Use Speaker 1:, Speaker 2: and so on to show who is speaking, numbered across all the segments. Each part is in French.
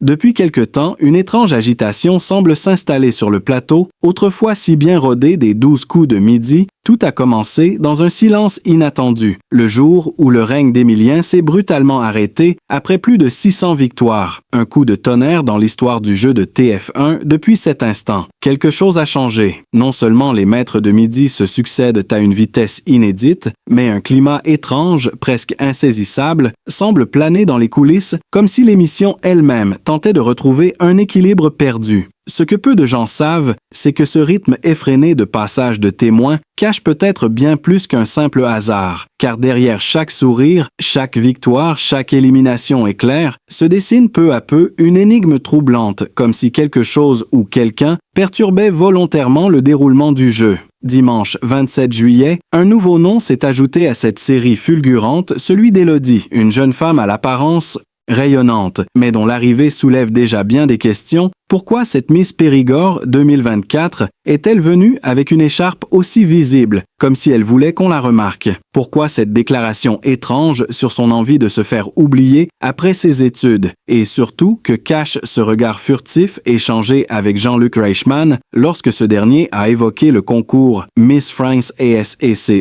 Speaker 1: Depuis quelque temps, une étrange agitation semble s'installer sur le plateau, autrefois si bien rodé des 12 coups de midi. Tout a commencé dans un silence inattendu, le jour où le règne d'Emilien s'est brutalement arrêté après plus de 600 victoires. Un coup de tonnerre dans l'histoire du jeu de TF1 depuis cet instant. Quelque chose a changé. Non seulement les maîtres de midi se succèdent à une vitesse inédite, mais un climat étrange, presque insaisissable, semble planer dans les coulisses comme si l'émission elle-même tentait de retrouver un équilibre perdu. Ce que peu de gens savent, c'est que ce rythme effréné de passage de témoins cache peut-être bien plus qu'un simple hasard, car derrière chaque sourire, chaque victoire, chaque élimination éclair, se dessine peu à peu une énigme troublante, comme si quelque chose ou quelqu'un perturbait volontairement le déroulement du jeu. Dimanche 27 juillet, un nouveau nom s'est ajouté à cette série fulgurante, celui d'Élodie, une jeune femme à l'apparence rayonnante, mais dont l'arrivée soulève déjà bien des questions. Pourquoi cette Miss Périgord 2024 est-elle venue avec une écharpe aussi visible, comme si elle voulait qu'on la remarque? Pourquoi cette déclaration étrange sur son envie de se faire oublier après ses études? Et surtout, que cache ce regard furtif échangé avec Jean-Luc Reichmann lorsque ce dernier a évoqué le concours Miss France ASECE?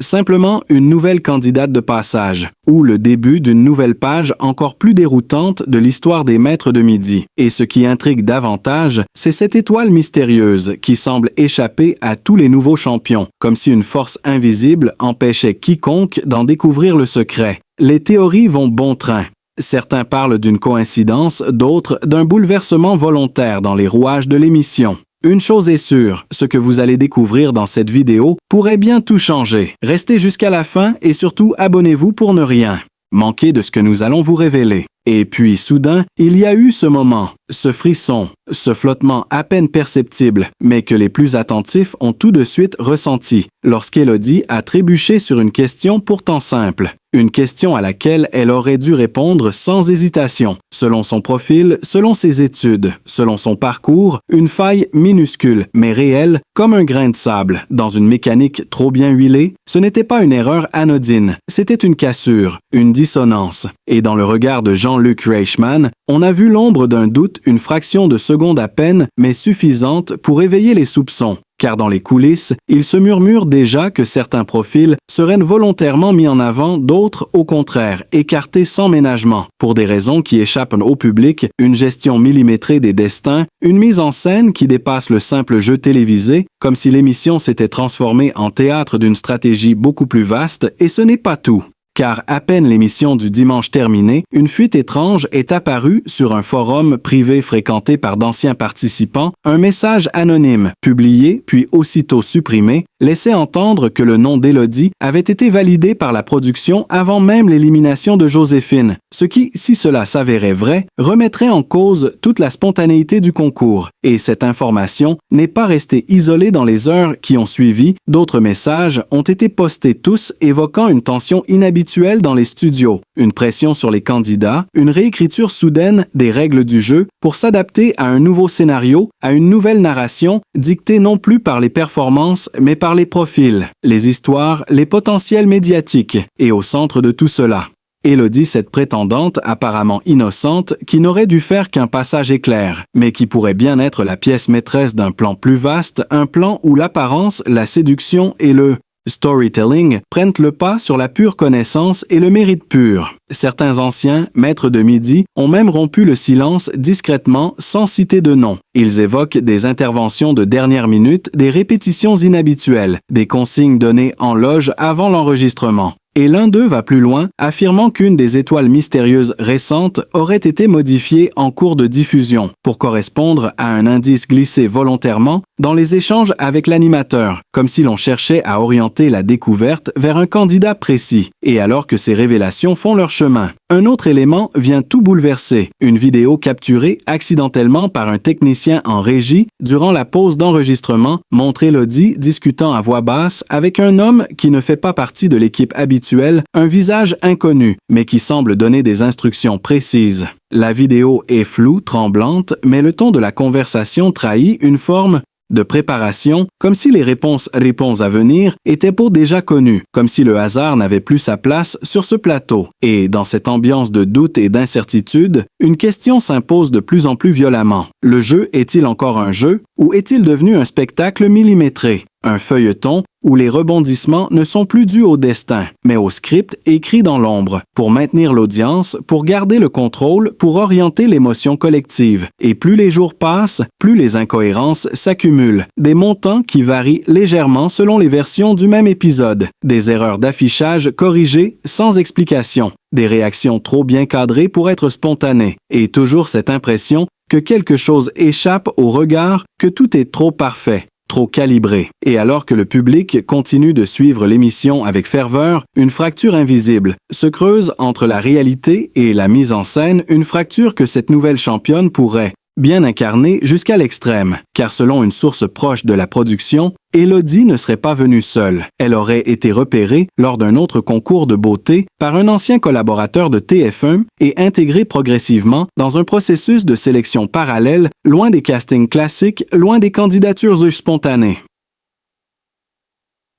Speaker 1: Simplement une nouvelle candidate de passage, ou le début d'une nouvelle page encore plus déroutante de l'histoire des maîtres de midi. Et ce qui intrigue davantage, c'est cette étoile mystérieuse qui semble échapper à tous les nouveaux champions, comme si une force invisible empêchait quiconque d'en découvrir le secret. Les théories vont bon train. Certains parlent d'une coïncidence, d'autres d'un bouleversement volontaire dans les rouages de l'émission. Une chose est sûre, ce que vous allez découvrir dans cette vidéo pourrait bien tout changer. Restez jusqu'à la fin et surtout abonnez-vous pour ne rien manquer de ce que nous allons vous révéler. Et puis, soudain, il y a eu ce moment, ce frisson, ce flottement à peine perceptible, mais que les plus attentifs ont tout de suite ressenti, lorsqu'Élodie a trébuché sur une question pourtant simple. Une question à laquelle elle aurait dû répondre sans hésitation, selon son profil, selon ses études, selon son parcours, une faille minuscule, mais réelle, comme un grain de sable, dans une mécanique trop bien huilée. Ce n'était pas une erreur anodine, c'était une cassure, une dissonance. Et dans le regard de Jean-Luc Reichmann, on a vu l'ombre d'un doute une fraction de seconde à peine, mais suffisante pour éveiller les soupçons. Car dans les coulisses, il se murmure déjà que certains profils seraient volontairement mis en avant, d'autres, au contraire, écartés sans ménagement, pour des raisons qui échappent au public, une gestion millimétrée des destins, une mise en scène qui dépasse le simple jeu télévisé, comme si l'émission s'était transformée en théâtre d'une stratégie beaucoup plus vaste, et ce n'est pas tout. Car à peine l'émission du dimanche terminée, une fuite étrange est apparue sur un forum privé fréquenté par d'anciens participants. Un message anonyme, publié puis aussitôt supprimé, laissait entendre que le nom d'Élodie avait été validé par la production avant même l'élimination de Joséphine, ce qui, si cela s'avérait vrai, remettrait en cause toute la spontanéité du concours. Et cette information n'est pas restée isolée dans les heures qui ont suivi. D'autres messages ont été postés tous évoquant une tension inhabituelle dans les studios, une pression sur les candidats, une réécriture soudaine des règles du jeu pour s'adapter à un nouveau scénario, à une nouvelle narration, dictée non plus par les performances, mais par les profils, les histoires, les potentiels médiatiques. Et au centre de tout cela, Élodie, cette prétendante apparemment innocente, qui n'aurait dû faire qu'un passage éclair, mais qui pourrait bien être la pièce maîtresse d'un plan plus vaste, un plan où l'apparence, la séduction et le storytelling prennent le pas sur la pure connaissance et le mérite pur. Certains anciens maîtres de midi ont même rompu le silence discrètement sans citer de nom. Ils évoquent des interventions de dernière minute, des répétitions inhabituelles, des consignes données en loge avant l'enregistrement. Et l'un d'eux va plus loin, affirmant qu'une des étoiles mystérieuses récentes aurait été modifiée en cours de diffusion pour correspondre à un indice glissé volontairement dans les échanges avec l'animateur, comme si l'on cherchait à orienter la découverte vers un candidat précis, et alors que ces révélations font leur chemin. Un autre élément vient tout bouleverser, une vidéo capturée accidentellement par un technicien en régie durant la pause d'enregistrement montre Élodie discutant à voix basse avec un homme qui ne fait pas partie de l'équipe habituelle, un visage inconnu, mais qui semble donner des instructions précises. La vidéo est floue, tremblante, mais le ton de la conversation trahit une forme de préparation, comme si les réponses à venir étaient pour déjà connues, comme si le hasard n'avait plus sa place sur ce plateau. Et dans cette ambiance de doute et d'incertitude, une question s'impose de plus en plus violemment. Le jeu est-il encore un jeu ou est-il devenu un spectacle millimétré? Un feuilleton où les rebondissements ne sont plus dus au destin, mais au script écrit dans l'ombre, pour maintenir l'audience, pour garder le contrôle, pour orienter l'émotion collective. Et plus les jours passent, plus les incohérences s'accumulent. Des montants qui varient légèrement selon les versions du même épisode. Des erreurs d'affichage corrigées sans explication. Des réactions trop bien cadrées pour être spontanées. Et toujours cette impression que quelque chose échappe au regard, que tout est trop parfait, trop calibré. Et alors que le public continue de suivre l'émission avec ferveur, une fracture invisible se creuse entre la réalité et la mise en scène, une fracture que cette nouvelle championne pourrait bien incarner jusqu'à l'extrême, car selon une source proche de la production, Élodie ne serait pas venue seule. Elle aurait été repérée lors d'un autre concours de beauté par un ancien collaborateur de TF1 et intégrée progressivement dans un processus de sélection parallèle, loin des castings classiques, loin des candidatures spontanées.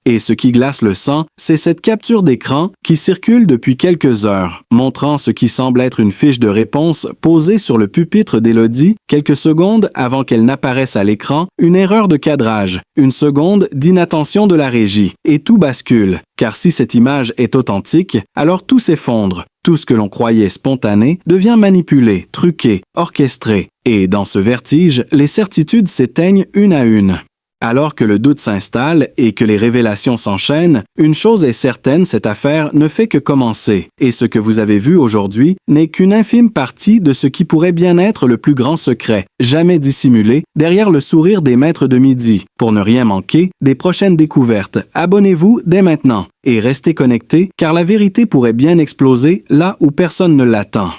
Speaker 1: Et ce qui glace le sang, c'est cette capture d'écran qui circule depuis quelques heures, montrant ce qui semble être une fiche de réponse posée sur le pupitre d'Élodie quelques secondes avant qu'elle n'apparaisse à l'écran, une erreur de cadrage, une seconde d'inattention de la régie, et tout bascule, car si cette image est authentique, alors tout s'effondre. Tout ce que l'on croyait spontané devient manipulé, truqué, orchestré, et dans ce vertige, les certitudes s'éteignent une à une. Alors que le doute s'installe et que les révélations s'enchaînent, une chose est certaine, cette affaire ne fait que commencer. Et ce que vous avez vu aujourd'hui n'est qu'une infime partie de ce qui pourrait bien être le plus grand secret, jamais dissimulé, derrière le sourire des maîtres de midi. Pour ne rien manquer des prochaines découvertes, abonnez-vous dès maintenant et restez connectés car la vérité pourrait bien exploser là où personne ne l'attend.